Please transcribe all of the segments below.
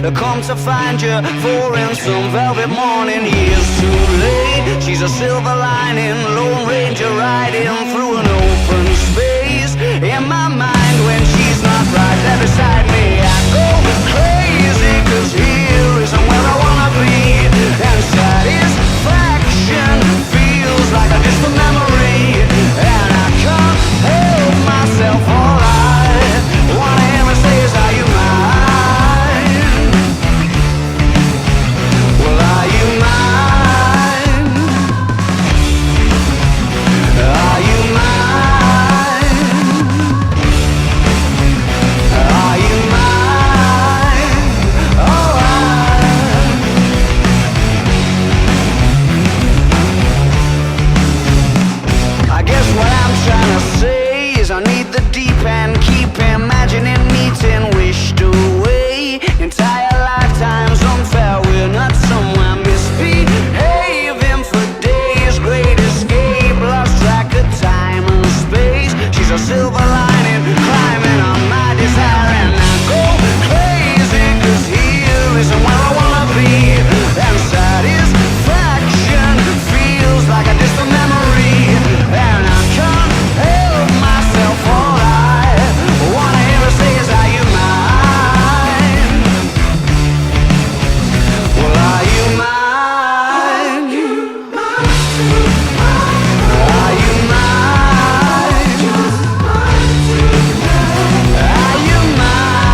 come to find you for in some velvet morning. Years too late, she's a silver lining, Lone Ranger riding through an open space. In my mind when she's not right there beside me, I go crazy, cause here isn't where I wanna be. And satisfaction feels like a distant memory, and I can't help myself. All I wanna hear me say is, are you mine? Well, are you mine? Are you mine? Are you mine? Oh, I guess what I'm trying to say is I need the deep end, keep imagining meeting wished away. Entire lifetimes unfair, we're not somewhere misbehaving for days. Great escape, lost track of time and space. She's a silver lining, climbing on my desire, and I go crazy, cause here isn't where I wanna be. And satisfaction feels like a distant memory, and I can't help myself. All I wanna hear her say is, are you mine? Well, are you mine? Are you mine? Are you mine?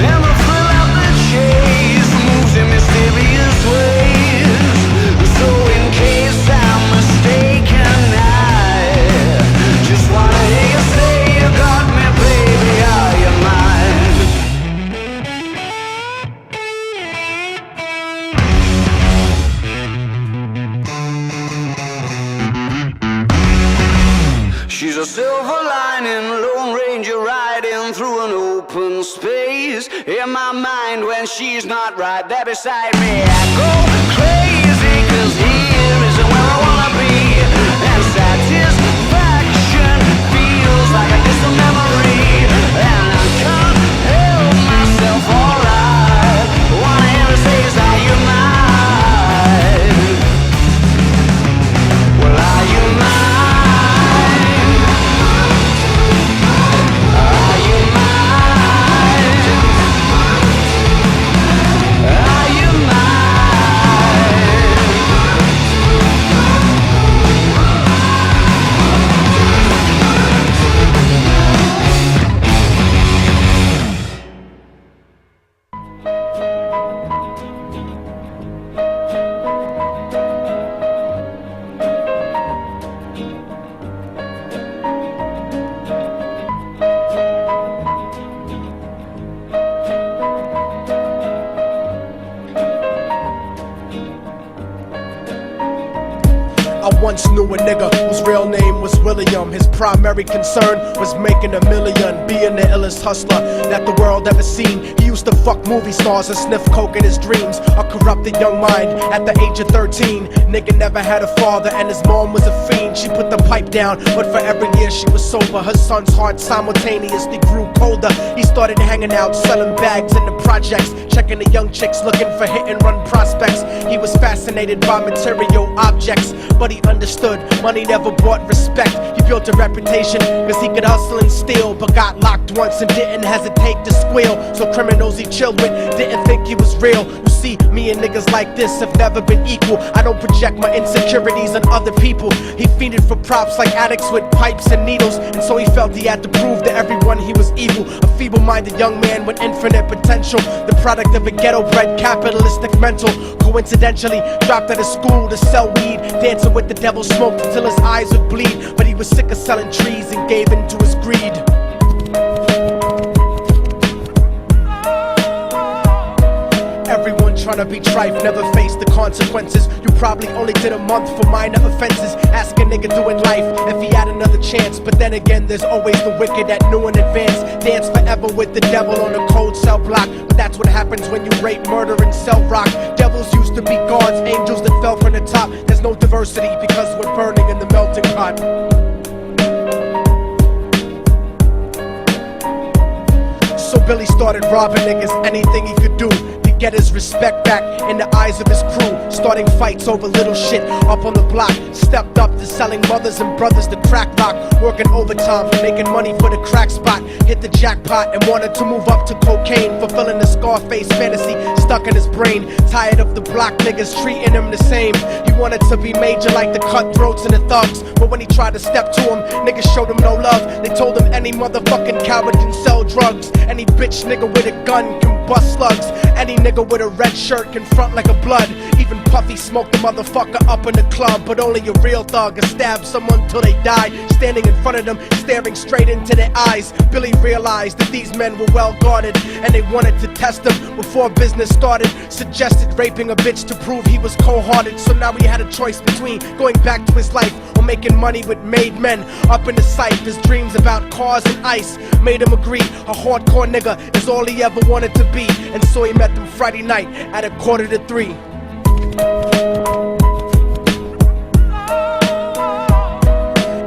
And the thrill of the chase moves in mysterious ways. So in case I'm mistaken, I just wanna hear you say you got me, baby, are you mine? She's a silver lining, Lone Ranger riding through an open space. In my mind when she's not right there beside me, I go crazy, cause here isn't where I wanna be. And satisfaction feels like a distant memory, and I can't help myself. All I wanna hear her say is, are you mine? Well, are you mine? Are you mine? Are you mine? I once knew a nigga whose real name was William. His primary concern was making $1 million, being the illest hustler that the world ever seen. He used to fuck movie stars and sniff coke in his dreams. A corrupted young mind at the age of 13. Nigga never had a father and his mom was a fiend. She put the pipe down, but for every year she was sober. Her son's heart simultaneously grew colder. He started hanging out, selling bags in the projects, checking the young chicks looking for hit and run prospects. He was fascinated by material objects, but he understood money never brought respect. He built a reputation cause he could hustle and steal, but got locked once and didn't hesitate to squeal. So criminals he chilled with didn't think he was real. You see, me and niggas like this have never been equal. I don't project my insecurities on other people. He fiended for props like addicts with pipes and needles, and so he felt he had to prove to everyone he was evil. A feeble-minded young man with infinite potential, the product of a ghetto-bred capitalistic mental. Coincidentally, dropped out of school to sell weed, dancing with the devil, smoked until his eyes would bleed. But he was sick of selling trees and gave in to his greed. Everyone tryna be trife, never face the consequences. You probably only did a month for minor offenses. Ask a nigga doing life if he had another chance. But then again, there's always the wicked that knew in advance. Dance forever with the devil on a cold cell block. But that's what happens when you rape, murder, and sell rock. Devils used to be gods, angels that fell from the top. There's no no diversity because we're burning in the melting pot. So Billy started robbing niggas, anything he could do to get his respect back in the eyes of his crew. Starting fights over little shit up on the block. Stepped up to selling mothers and brothers to crack rock. Working overtime, making money for the crack spot. Hit the jackpot and wanted to move up to cocaine. Fulfilling the Scarface fantasy stuck in his brain. Tired of the block niggas treating him the same. He wanted to be major like the cutthroats and the thugs. But when he tried to step to him, niggas showed him no love. They told him any motherfucking coward can sell drugs. Any bitch nigga with a gun can bust slugs. Any nigga with a red shirt can front like a blood. Even Puffy smoked the motherfucker up in the club. But only a real thug can stab someone till they die. Standing in front of them, staring straight into their eyes. Billy realized that these men were well guarded, and they wanted to test him before business started. Suggested raping a bitch to prove he was cold-hearted. So now he had a choice between going back to his life or making money with made men. Up in the sight, his dreams about cars and ice made him agree a hardcore nigga is all he ever wanted to be. And so he met them Friday night at 2:45.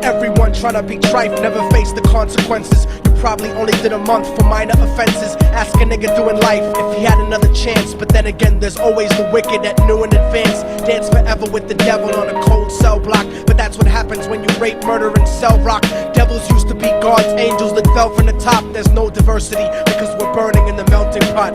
Everyone tryna be trife, never face the consequences. You probably only did a month for minor offenses. Ask a nigga doing life if he had another chance. But then again, there's always the wicked that knew in advance. Dance forever with the devil on a cold cell block. But that's what happens when you rape, murder, and sell rock. Devils used to be God's angels that fell from the top. There's no diversity because we're burning in the melting pot.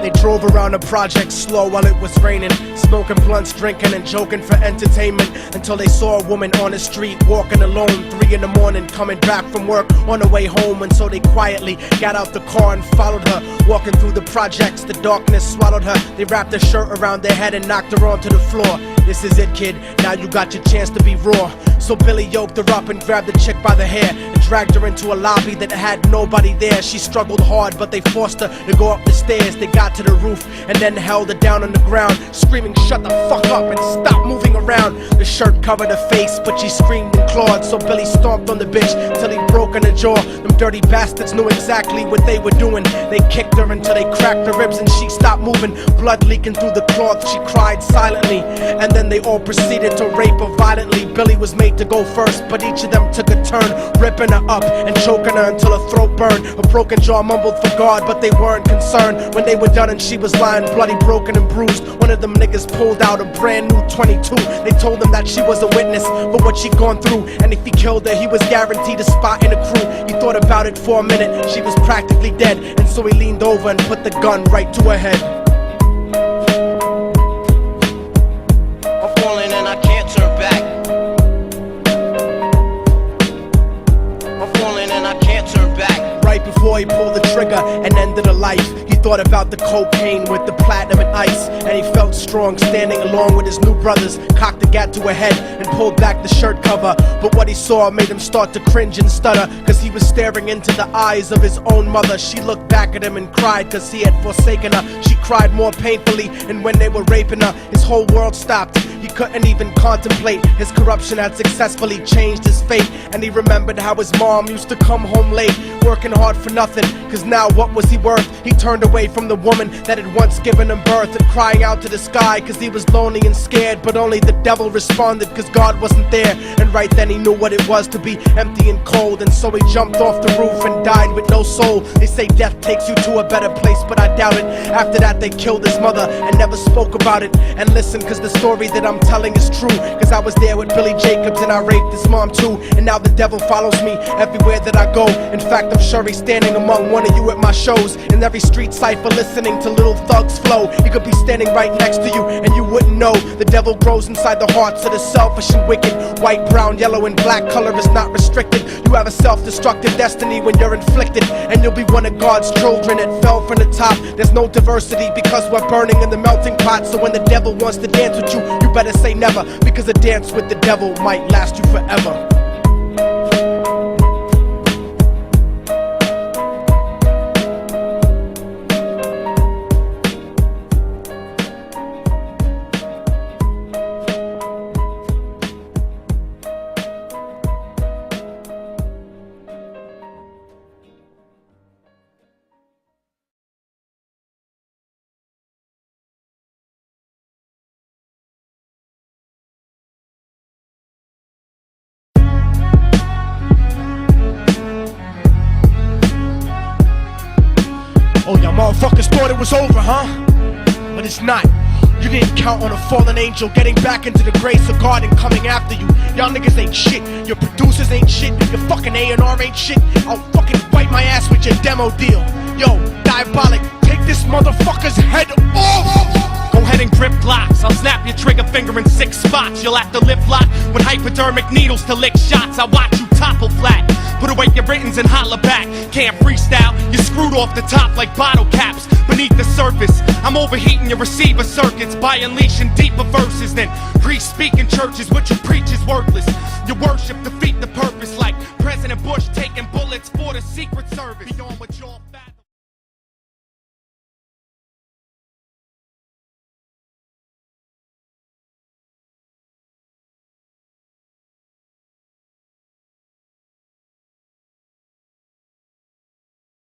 They drove around the project slow while it was raining, smoking blunts, drinking and joking for entertainment, until they saw a woman on the street walking alone, 3 in the morning, coming back from work on her way home. And so they quietly got out the car and followed her. Walking through the projects, the darkness swallowed her. They wrapped her shirt around their head and knocked her onto the floor. This is it, kid, now you got your chance to be raw. So Billy yoked her up and grabbed the chick by the hair and dragged her into a lobby that had nobody there. She struggled hard, but they forced her to go up the stairs. They got to the roof and then held her down on the ground, screaming, "Shut the fuck up and stop moving around." The shirt covered her face, but she screamed and clawed. So Billy stomped on the bitch till he broke in her jaw. Them dirty bastards knew exactly what they were doing. They kicked her until they cracked her ribs and she stopped moving. Blood leaking through the cloth, she cried silently. And then they all proceeded to rape her violently. Billy was made to go first, but each of them took a turn, ripping her up and choking her until her throat burned. Her broken jaw mumbled for God, but they weren't concerned. When they were done and she was lying bloody, broken and bruised, one of them niggas pulled out a brand new 22. They told him that she was a witness for what she'd gone through, and if he killed her, he was guaranteed a spot in the crew. He thought about it for a minute, she was practically dead, and so he leaned over and put the gun right to her head. I'm falling and I can't turn back. I'm falling and I can't turn back. Right before he pulled the trigger and ended her life, he thought about the cocaine with the platinum and ice, and he felt strong standing along with his new brothers. Cocked the gat to her head and pulled back the shirt cover, but what he saw made him start to cringe and stutter, cause he was staring into the eyes of his own mother. She looked back at him and cried cause he had forsaken her. She cried more painfully, and when they were raping her, his whole world stopped. He couldn't even contemplate. His corruption had successfully changed his fate, and he remembered how his mom used to come home late, working hard for nothing, cause now what was he worth? He turned away from the woman that had once given him birth, and crying out to the sky cause he was lonely and scared. But only the devil responded cause God wasn't there, and right then he knew what it was to be empty and cold. And so he jumped off the roof and died with no soul. They say death takes you to a better place, but I doubt it. After that they killed his mother and never spoke about it. And listen, cause the story that I'm telling is true, cause I was there with Billy Jacobs and I raped his mom too. And now the devil follows me everywhere that I go. In fact, I'm sure he's standing among one of you at my shows, in every street cipher listening to little thugs flow. He could be standing right next to you and you wouldn't know. The devil grows inside the hearts of the selfish and wicked. White, brown, yellow and black color is not restricted. You have a self-destructive destiny when you're inflicted, and you'll be one of God's children that fell from the top. There's no diversity because we're burning in the melting pot. So when the devil wants to dance with you, you better say never, because a dance with the devil might last you forever. Motherfuckers thought it was over, huh? But it's not. You didn't count on a fallen angel getting back into the grace of God and coming after you. Y'all niggas ain't shit. Your producers ain't shit. Your fucking A&R ain't shit. I'll fucking wipe my ass with your demo deal. Yo, Diabolic, take this motherfucker's head off! Go ahead and grip Glocks. I'll snap your trigger finger in 6 spots. You'll have to lip lock with hypodermic needles to lick shots. I watch you topple flat. Put away your writtens and holler back. Can't freestyle, you're screwed off the top like bottle caps. Beneath the surface, I'm overheating your receiver circuits by unleashing deeper verses than priests speak in churches. What you preach is worthless. Your worship defeat the purpose like President Bush taking bullets for the Secret Service. Beyond what y'all